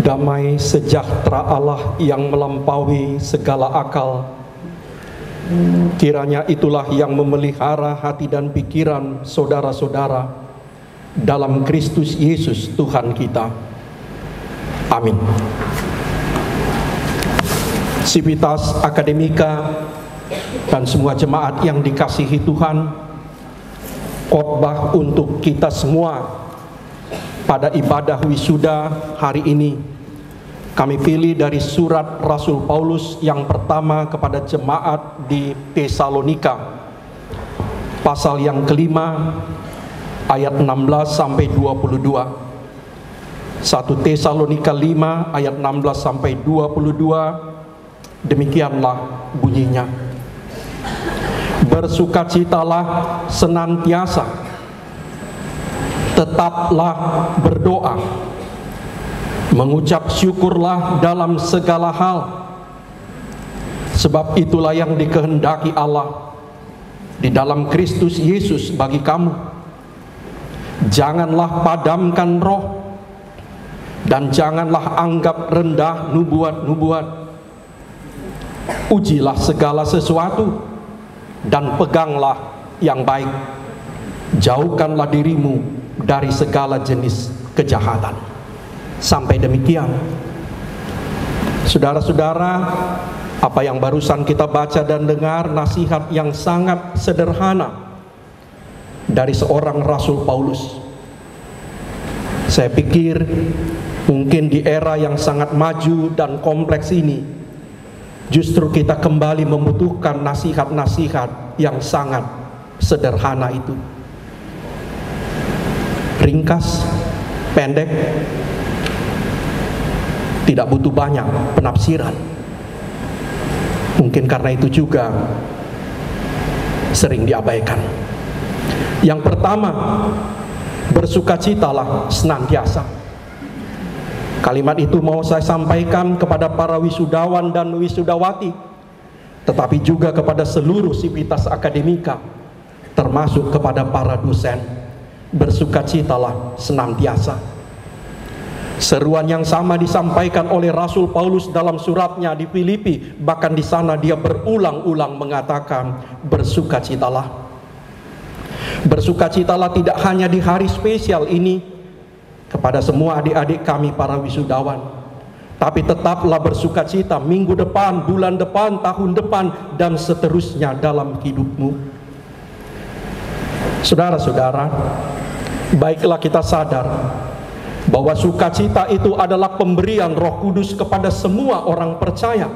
Damai sejahtera Allah yang melampaui segala akal, kiranya itulah yang memelihara hati dan pikiran saudara-saudara dalam Kristus Yesus Tuhan kita. Amin. Sivitas Akademika dan semua jemaat yang dikasihi Tuhan, khotbah untuk kita semua pada ibadah wisuda hari ini kami pilih dari surat Rasul Paulus yang pertama kepada jemaat di Tesalonika, pasal yang kelima ayat 16 sampai 22. 1 Tesalonika 5 ayat 16 sampai 22, demikianlah bunyinya. Bersukacitalah senantiasa, tetaplah berdoa, mengucap syukurlah dalam segala hal, sebab itulah yang dikehendaki Allah di dalam Kristus Yesus bagi kamu. Janganlah padamkan roh, dan janganlah anggap rendah nubuat-nubuat. Ujilah segala sesuatu, dan peganglah yang baik. Jauhkanlah dirimu dari segala jenis kejahatan. Sampai demikian. Saudara-saudara, apa yang barusan kita baca dan dengar nasihat yang sangat sederhana dari seorang Rasul Paulus. Saya pikir mungkin di era yang sangat maju dan kompleks ini, justru kita kembali membutuhkan nasihat-nasihat yang sangat sederhana itu. Ringkas, pendek, tidak butuh banyak penafsiran. Mungkin karena itu juga sering diabaikan. Yang pertama, bersukacitalah senantiasa. Kalimat itu mau saya sampaikan kepada para wisudawan dan wisudawati, tetapi juga kepada seluruh sivitas akademika, termasuk kepada para dosen. Bersukacitalah senantiasa. Seruan yang sama disampaikan oleh Rasul Paulus dalam suratnya di Filipi. Bahkan di sana dia berulang-ulang mengatakan bersukacitalah. Bersukacitalah tidak hanya di hari spesial ini kepada semua adik-adik kami para wisudawan, tapi tetaplah bersukacita minggu depan, bulan depan, tahun depan, dan seterusnya dalam hidupmu. Saudara-saudara, baiklah kita sadar bahwa sukacita itu adalah pemberian Roh Kudus kepada semua orang percaya.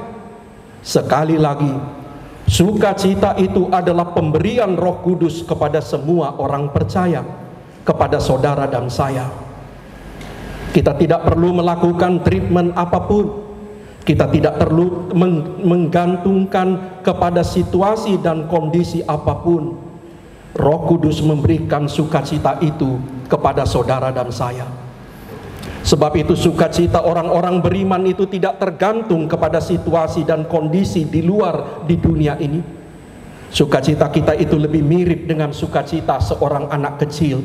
Sekali lagi, sukacita itu adalah pemberian Roh Kudus kepada semua orang percaya, kepada saudara dan saya. Kita tidak perlu melakukan treatment apapun. Kita tidak perlu menggantungkan kepada situasi dan kondisi apapun. Roh Kudus memberikan sukacita itu kepada saudara dan saya. Sebab itu sukacita orang-orang beriman itu tidak tergantung kepada situasi dan kondisi di luar di dunia ini. Sukacita kita itu lebih mirip dengan sukacita seorang anak kecil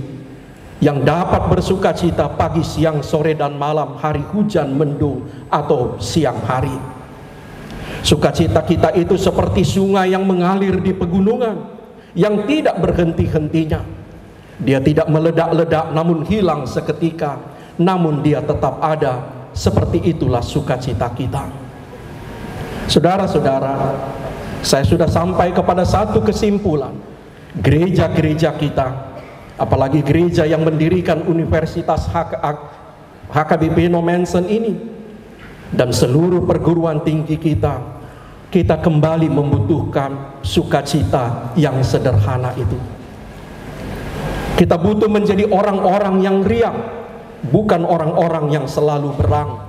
yang dapat bersukacita pagi, siang, sore, dan malam, hari hujan, mendung, atau siang hari. Sukacita kita itu seperti sungai yang mengalir di pegunungan, yang tidak berhenti-hentinya. Dia tidak meledak-ledak namun hilang seketika, namun dia tetap ada. Seperti itulah sukacita kita. Saudara-saudara, saya sudah sampai kepada satu kesimpulan. Gereja-gereja kita, apalagi gereja yang mendirikan Universitas HKBP Nomensen ini, dan seluruh perguruan tinggi kita kembali membutuhkan sukacita yang sederhana itu. Kita butuh menjadi orang-orang yang riang, bukan orang-orang yang selalu berang.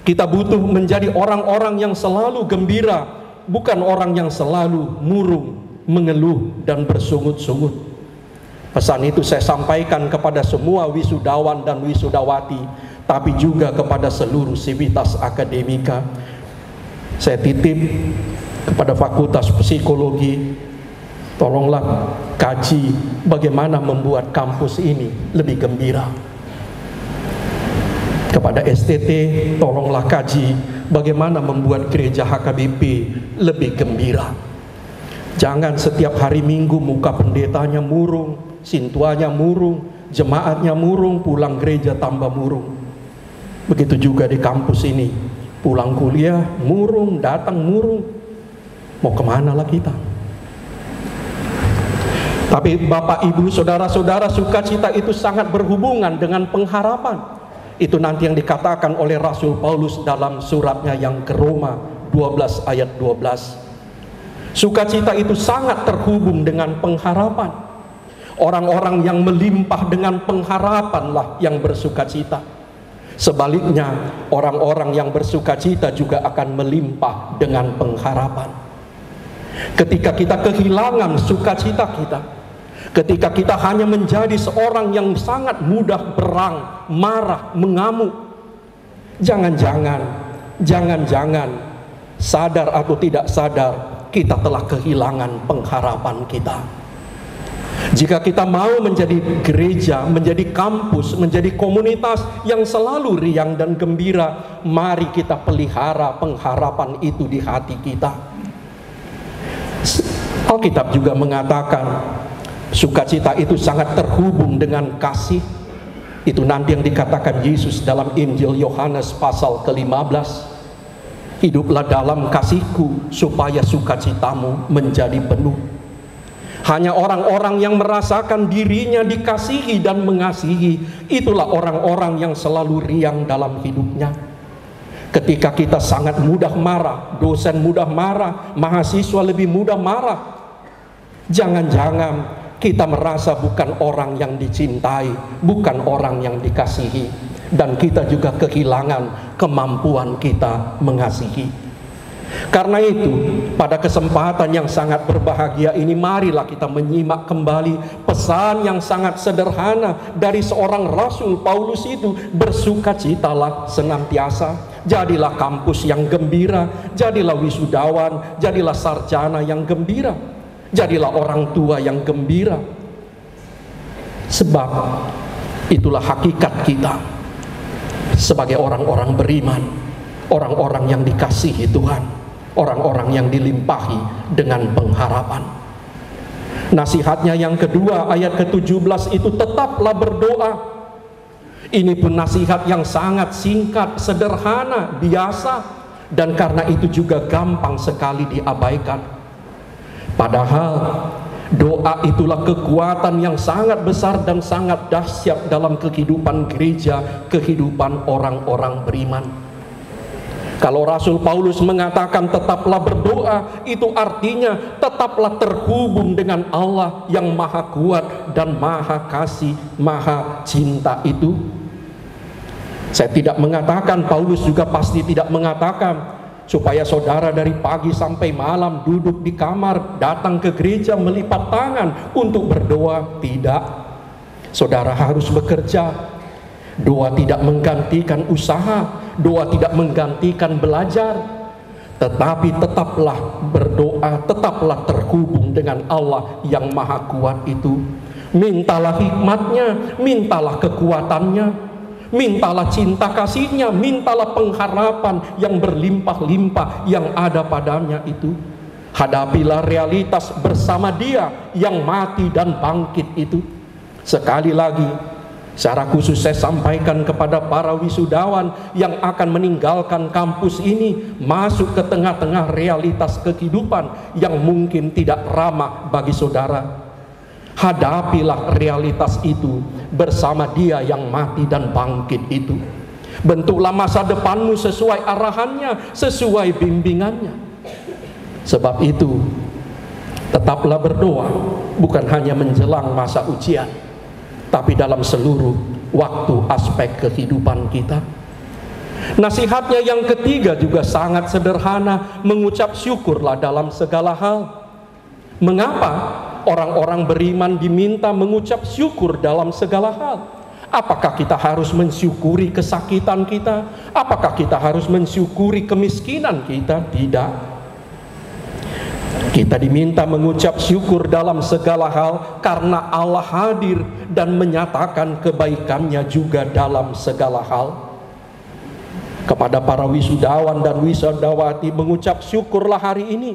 Kita butuh menjadi orang-orang yang selalu gembira, bukan orang yang selalu murung, mengeluh, dan bersungut-sungut. Pesan itu saya sampaikan kepada semua wisudawan dan wisudawati, tapi juga kepada seluruh sivitas akademika. Saya titip kepada Fakultas Psikologi, tolonglah kaji bagaimana membuat kampus ini lebih gembira. Kepada STT, tolonglah kaji bagaimana membuat gereja HKBP lebih gembira. Jangan setiap hari Minggu muka pendetanya murung, sintuanya murung, jemaatnya murung, pulang gereja tambah murung. Begitu juga di kampus ini, pulang kuliah murung, datang murung. Mau kemana lah kita? Tapi Bapak, Ibu, Saudara-saudara, sukacita itu sangat berhubungan dengan pengharapan. Itu nanti yang dikatakan oleh Rasul Paulus dalam suratnya yang ke Roma 12 ayat 12. Sukacita itu sangat terhubung dengan pengharapan. Orang-orang yang melimpah dengan pengharapanlah yang bersukacita. Sebaliknya, orang-orang yang bersukacita juga akan melimpah dengan pengharapan. Ketika kita kehilangan sukacita kita, ketika kita hanya menjadi seorang yang sangat mudah berang, marah, mengamuk, jangan-jangan sadar atau tidak sadar, kita telah kehilangan pengharapan kita. Jika kita mau menjadi gereja, menjadi kampus, menjadi komunitas yang selalu riang dan gembira, mari kita pelihara pengharapan itu di hati kita. Alkitab juga mengatakan sukacita itu sangat terhubung dengan kasih. Itu nanti yang dikatakan Yesus dalam Injil Yohanes pasal ke-15. Hiduplah dalam kasihku supaya sukacitamu menjadi penuh. Hanya orang-orang yang merasakan dirinya dikasihi dan mengasihi, itulah orang-orang yang selalu riang dalam hidupnya. Ketika kita sangat mudah marah, dosen mudah marah, mahasiswa lebih mudah marah, jangan-jangan kita merasa bukan orang yang dicintai, bukan orang yang dikasihi, dan kita juga kehilangan kemampuan kita mengasihi. Karena itu, pada kesempatan yang sangat berbahagia ini, marilah kita menyimak kembali pesan yang sangat sederhana dari seorang Rasul Paulus itu. Bersukacitalah senantiasa, jadilah kampus yang gembira, jadilah wisudawan, jadilah sarjana yang gembira, jadilah orang tua yang gembira. Sebab itulah hakikat kita sebagai orang-orang beriman, orang-orang yang dikasihi Tuhan, orang-orang yang dilimpahi dengan pengharapan. Nasihatnya yang kedua, ayat ke-17 itu, tetaplah berdoa. Ini pun nasihat yang sangat singkat, sederhana, biasa, dan karena itu juga gampang sekali diabaikan. Padahal doa itulah kekuatan yang sangat besar dan sangat dahsyat dalam kehidupan gereja, kehidupan orang-orang beriman. Kalau Rasul Paulus mengatakan tetaplah berdoa, itu artinya tetaplah terhubung dengan Allah yang maha kuat dan maha kasih, maha cinta itu. Saya tidak mengatakan, Paulus juga pasti tidak mengatakan supaya saudara dari pagi sampai malam duduk di kamar, datang ke gereja melipat tangan untuk berdoa. Tidak, saudara harus bekerja. Doa tidak menggantikan usaha, doa tidak menggantikan belajar, tetapi tetaplah berdoa, tetaplah terhubung dengan Allah yang maha kuat itu. Mintalah hikmatnya, mintalah kekuatannya, mintalah cinta kasihnya, mintalah pengharapan yang berlimpah-limpah yang ada padanya itu. Hadapilah realitas bersama Dia yang mati dan bangkit itu. Sekali lagi, secara khusus saya sampaikan kepada para wisudawan yang akan meninggalkan kampus ini, masuk ke tengah-tengah realitas kehidupan yang mungkin tidak ramah bagi saudara. Hadapilah realitas itu bersama Dia yang mati dan bangkit itu. Bentuklah masa depanmu sesuai arahannya, sesuai bimbingannya. Sebab itu, tetaplah berdoa, bukan hanya menjelang masa ujian, tapi dalam seluruh waktu aspek kehidupan kita. Nasihatnya yang ketiga juga sangat sederhana, mengucap syukurlah dalam segala hal. Mengapa orang-orang beriman diminta mengucap syukur dalam segala hal? Apakah kita harus mensyukuri kesakitan kita? Apakah kita harus mensyukuri kemiskinan kita? Tidak. Kita diminta mengucap syukur dalam segala hal karena Allah hadir dan menyatakan kebaikannya juga dalam segala hal. Kepada para wisudawan dan wisudawati, mengucap syukurlah hari ini.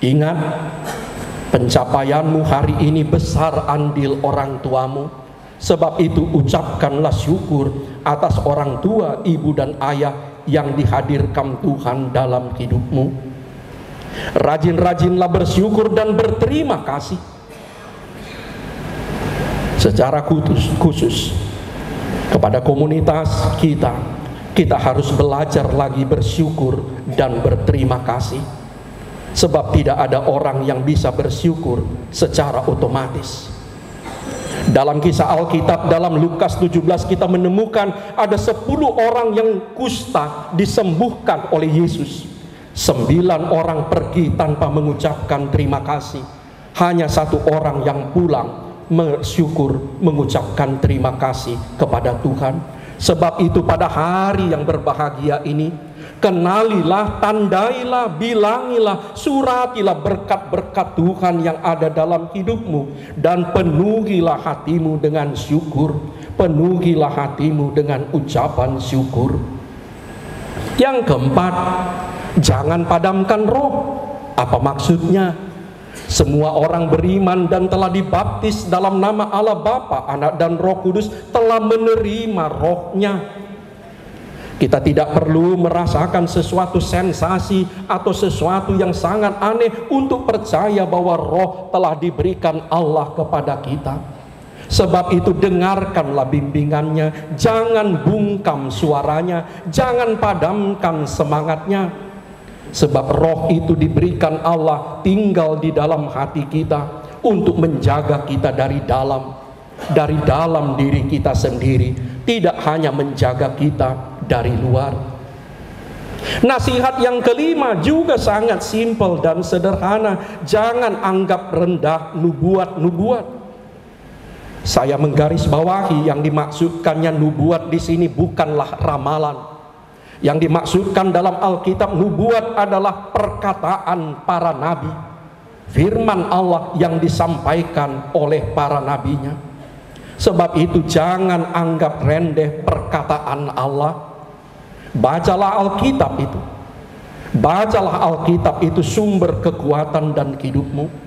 Ingat, pencapaianmu hari ini besar andil orang tuamu. Sebab itu ucapkanlah syukur atas orang tua, ibu dan ayah yang dihadirkan Tuhan dalam hidupmu. Rajin-rajinlah bersyukur dan berterima kasih. Secara khusus kepada komunitas kita harus belajar lagi bersyukur dan berterima kasih. Sebab tidak ada orang yang bisa bersyukur secara otomatis. Dalam kisah Alkitab, dalam Lukas 17 kita menemukan ada 10 orang yang kusta disembuhkan oleh Yesus. 9 orang pergi tanpa mengucapkan terima kasih. Hanya 1 orang yang pulang bersyukur, mengucapkan terima kasih kepada Tuhan. Sebab itu pada hari yang berbahagia ini, kenalilah, tandailah, bilangilah, suratilah berkat-berkat Tuhan yang ada dalam hidupmu, dan penuhilah hatimu dengan syukur. Penuhilah hatimu dengan ucapan syukur. Yang keempat, jangan padamkan roh. Apa maksudnya? Semua orang beriman dan telah dibaptis dalam nama Allah Bapa, Anak dan Roh Kudus telah menerima rohnya. Kita tidak perlu merasakan sesuatu sensasi atau sesuatu yang sangat aneh untuk percaya bahwa roh telah diberikan Allah kepada kita. Sebab itu dengarkanlah bimbingannya, jangan bungkam suaranya, jangan padamkan semangatnya. Sebab roh itu diberikan Allah tinggal di dalam hati kita untuk menjaga kita dari dalam diri kita sendiri, tidak hanya menjaga kita dari luar. Nasihat yang kelima juga sangat simpel dan sederhana. Jangan anggap rendah nubuat-nubuat. Saya menggarisbawahi yang dimaksudkannya nubuat di sini bukanlah ramalan. Yang dimaksudkan dalam Alkitab nubuat adalah perkataan para nabi, firman Allah yang disampaikan oleh para nabinya. Sebab itu jangan anggap rendah perkataan Allah. Bacalah Alkitab itu. Bacalah Alkitab itu sumber kekuatan dan hidupmu.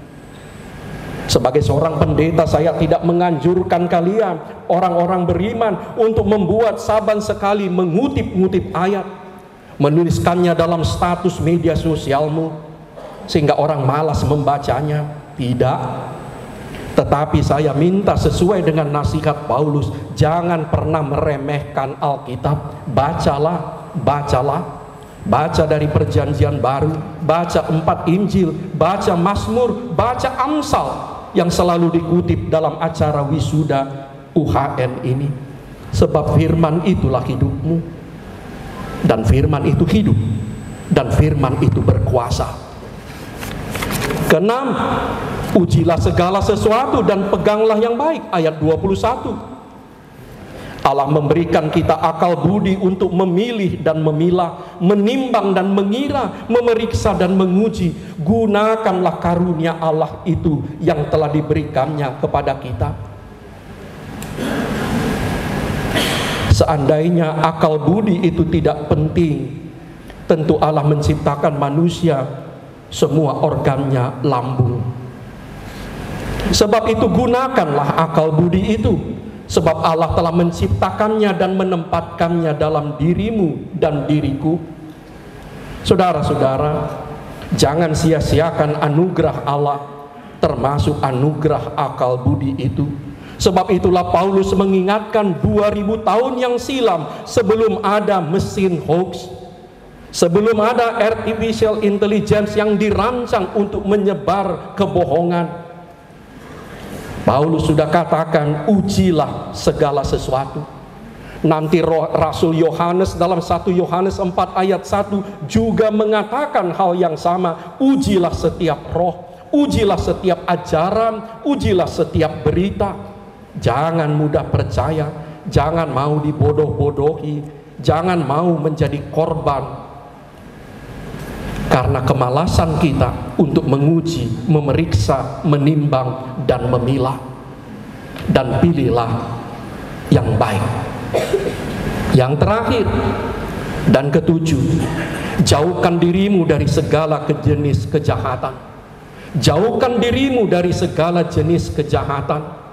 Sebagai seorang pendeta, saya tidak menganjurkan kalian orang-orang beriman untuk membuat saban sekali mengutip-ngutip ayat, menuliskannya dalam status media sosialmu sehingga orang malas membacanya. Tidak. Tetapi saya minta sesuai dengan nasihat Paulus, jangan pernah meremehkan Alkitab. Bacalah. Baca dari Perjanjian Baru, baca 4 Injil, baca Mazmur, baca Amsal yang selalu dikutip dalam acara wisuda UHN ini. Sebab firman itulah hidupmu, dan firman itu hidup, dan firman itu berkuasa. Keenam, ujilah segala sesuatu dan peganglah yang baik. Ayat 21. Allah memberikan kita akal budi untuk memilih dan memilah, menimbang dan mengira, memeriksa dan menguji. Gunakanlah karunia Allah itu yang telah diberikannya kepada kita. Seandainya akal budi itu tidak penting, tentu Allah menciptakan manusia semua organnya lambung. Sebab itu gunakanlah akal budi itu. Sebab Allah telah menciptakannya dan menempatkannya dalam dirimu dan diriku. Saudara-saudara, jangan sia-siakan anugerah Allah, termasuk anugerah akal budi itu. Sebab itulah Paulus mengingatkan 2000 tahun yang silam, sebelum ada mesin hoax, sebelum ada artificial intelligence yang dirancang untuk menyebar kebohongan, Paulus sudah katakan, ujilah segala sesuatu. Nanti Rasul Yohanes dalam 1 Yohanes 4 ayat 1 juga mengatakan hal yang sama. Ujilah setiap roh, ujilah setiap ajaran, ujilah setiap berita. Jangan mudah percaya, jangan mau dibodoh-bodohi, jangan mau menjadi korban karena kemalasan kita untuk menguji, memeriksa, menimbang, dan memilah. Dan pilihlah yang baik. Yang terakhir, Dan ketujuh, jauhkan dirimu dari segala jenis kejahatan. Jauhkan dirimu dari segala jenis kejahatan.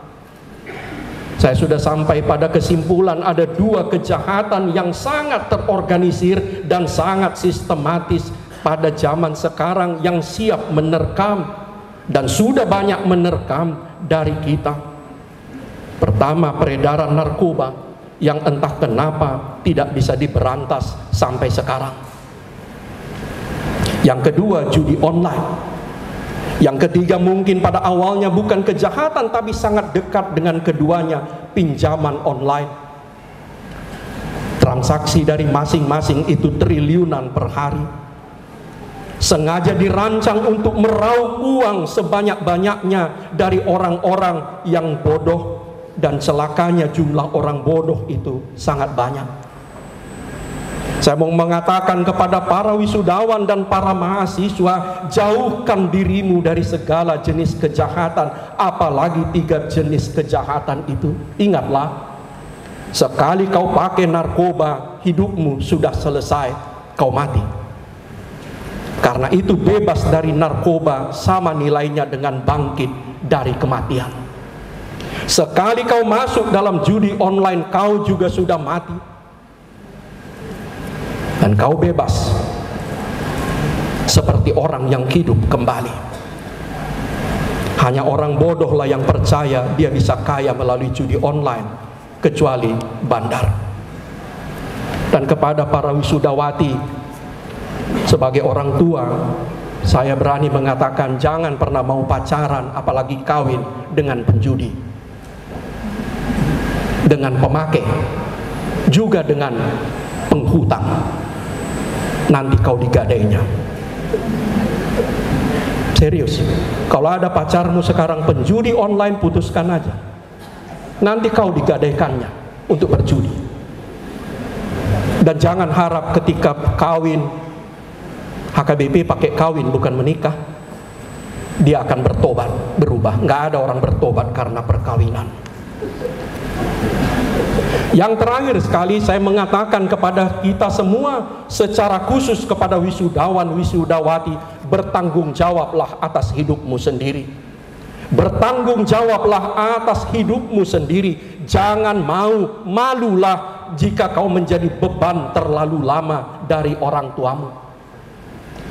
Saya sudah sampai pada kesimpulan ada dua kejahatan yang sangat terorganisir dan sangat sistematis pada zaman sekarang yang siap menerkam dan sudah banyak menerkam dari kita. Pertama, peredaran narkoba yang entah kenapa tidak bisa diberantas sampai sekarang. Yang kedua, judi online. Yang ketiga, mungkin pada awalnya bukan kejahatan tapi sangat dekat dengan keduanya, pinjaman online. Transaksi dari masing-masing itu triliunan per hari. Sengaja dirancang untuk meraup uang sebanyak-banyaknya dari orang-orang yang bodoh, dan celakanya jumlah orang bodoh itu sangat banyak. Saya mau mengatakan kepada para wisudawan dan para mahasiswa, jauhkan dirimu dari segala jenis kejahatan, apalagi 3 jenis kejahatan itu. Ingatlah, sekali kau pakai narkoba, hidupmu sudah selesai, kau mati. Karena itu bebas dari narkoba sama nilainya dengan bangkit dari kematian. Sekali kau masuk dalam judi online, kau juga sudah mati. Dan kau bebas seperti orang yang hidup kembali. Hanya orang bodohlah yang percaya dia bisa kaya melalui judi online, kecuali bandar. Dan kepada para wisudawati, sebagai orang tua, saya berani mengatakan jangan pernah mau pacaran, apalagi kawin dengan penjudi, dengan pemakai, juga dengan penghutang. Nanti kau digadainya. Serius, kalau ada pacarmu sekarang penjudi online, putuskan aja. Nanti kau digadaikannya untuk berjudi. Dan jangan harap ketika kawin, HKBP pakai kawin bukan menikah, dia akan bertobat, berubah. Nggak ada orang bertobat karena perkawinan. Yang terakhir sekali saya mengatakan kepada kita semua, secara khusus kepada wisudawan, wisudawati, bertanggung jawablah atas hidupmu sendiri. Bertanggung jawablah atas hidupmu sendiri. Jangan malulah jika kau menjadi beban terlalu lama dari orang tuamu.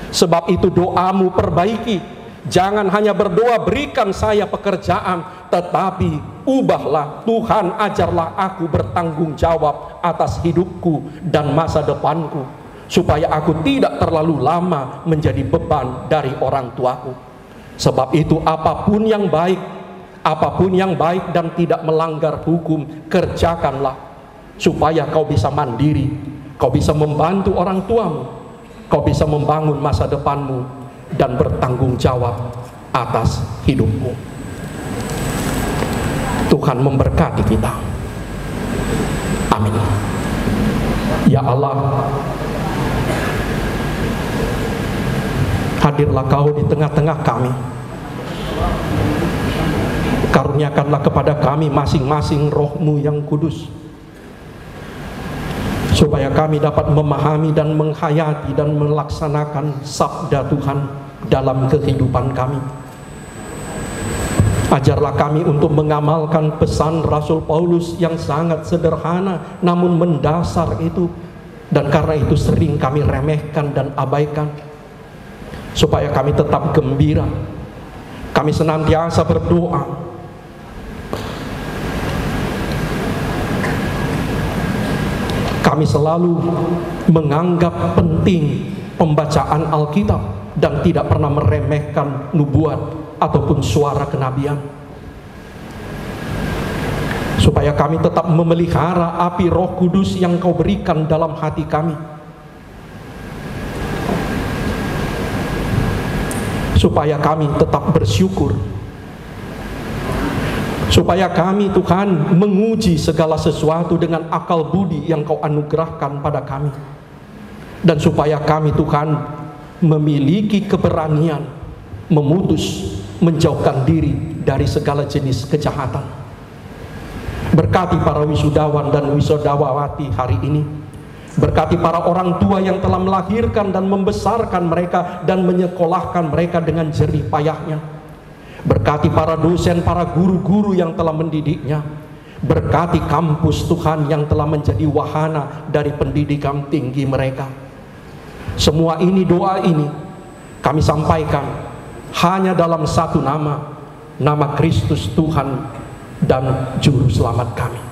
Sebab itu doamu perbaiki. Jangan hanya berdoa berikan saya pekerjaan, tetapi ubahlah, Tuhan ajarlah aku bertanggung jawab atas hidupku dan masa depanku, supaya aku tidak terlalu lama menjadi beban dari orang tuaku. Sebab itu apapun yang baik dan tidak melanggar hukum, kerjakanlah, supaya kau bisa mandiri, kau bisa membantu orang tuamu, kau bisa membangun masa depanmu dan bertanggung jawab atas hidupmu. Tuhan memberkati kita. Amin. Ya Allah, hadirlah kau di tengah-tengah kami. Karuniakanlah kepada kami masing-masing roh-Mu yang kudus, supaya kami dapat memahami dan menghayati dan melaksanakan sabda Tuhan dalam kehidupan kami. Ajarlah kami untuk mengamalkan pesan Rasul Paulus yang sangat sederhana namun mendasar itu, dan karena itu sering kami remehkan dan abaikan, supaya kami tetap gembira. Kami senantiasa berdoa, kami selalu menganggap penting pembacaan Alkitab dan tidak pernah meremehkan nubuat ataupun suara kenabian, supaya kami tetap memelihara api Roh Kudus yang Kau berikan dalam hati kami, supaya kami tetap bersyukur, supaya kami Tuhan menguji segala sesuatu dengan akal budi yang Kau anugerahkan pada kami, dan supaya kami Tuhan memiliki keberanian memutus menjauhkan diri dari segala jenis kejahatan. Berkati para wisudawan dan wisudawati hari ini, Berkati para orang tua yang telah melahirkan dan membesarkan mereka dan menyekolahkan mereka dengan jerih payahnya. Berkati para dosen, para guru-guru yang telah mendidiknya. Berkati kampus Tuhan yang telah menjadi wahana dari pendidikan tinggi mereka. Semua ini, doa ini kami sampaikan hanya dalam satu nama, nama Kristus Tuhan dan Juru Selamat kami.